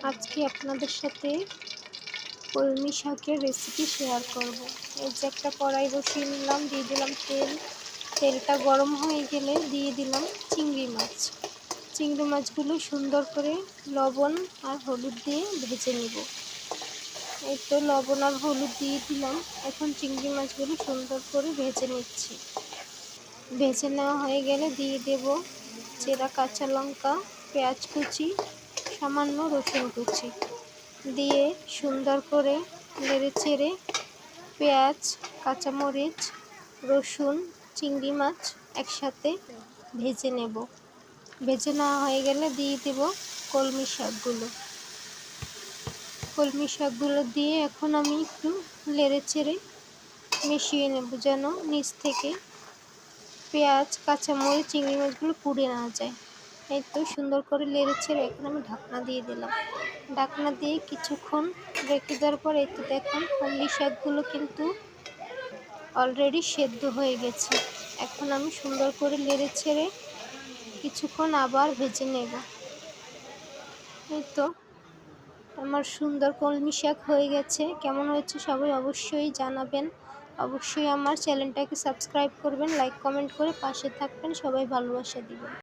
আজকে আপনাদের সাথে কলমি শাকের রেসিপি শেয়ার করব। এই যে একটা কড়াই বসিয়ে নিলাম, দিয়ে দিলাম তেল। তেলটা গরম হয়ে গেলে দিয়ে দিলাম চিংড়ি মাছ। চিংড়ি মাছগুলো সুন্দর করে লবণ আর হলুদ দিয়ে ভেজে নেব। এই তো লবণ আর হলুদ দিয়ে দিলাম। এখন চিংড়ি মাছগুলো সুন্দর করে ভেজে নিচ্ছি। ভেজে নেওয়া হয়ে গেলে দিয়ে দেব চেরা কাঁচা লঙ্কা, পেঁয়াজ কুচি, সামান্য রসুন কুচি দিয়ে সুন্দর করে নেড়েচেড়ে পেঁয়াজ, কাঁচামরিচ, রসুন, চিংড়ি মাছ একসাথে ভেজে নেব। ভেজে নেওয়া হয়ে গেলে দিয়ে দেব কলমি শাকগুলো। কলমি শাকগুলো দিয়ে এখন আমি একটু নেড়েচেড়ে মিশিয়ে নেব, যেন নিচ থেকে পেঁয়াজ, কাঁচামরিচ, চিংড়ি মাছগুলো পুড়ে না যায়। এই তো সুন্দর করে নেড়েচেড়ে এখন আমি ঢাকনা দিয়ে দিলাম। ঢাকনা দিয়ে কিছুক্ষণ রেখে দেওয়ার পর এই তো দেখুন কলমি শাকগুলো কিন্তু অলরেডি সেদ্ধ হয়ে গেছে। এখন আমি সুন্দর করে নেড়েচেড়ে কিছুক্ষণ আবার ভেজে নেব। এই তো আমার সুন্দর কলমি শাক হয়ে গেছে। কেমন হয়েছে সবাই অবশ্যই জানাবেন। অবশ্যই আমার চ্যানেলটাকে সাবস্ক্রাইব করবেন, লাইক কমেন্ট করে পাশে থাকবেন। সবাই ভালোবাসা দিবেন।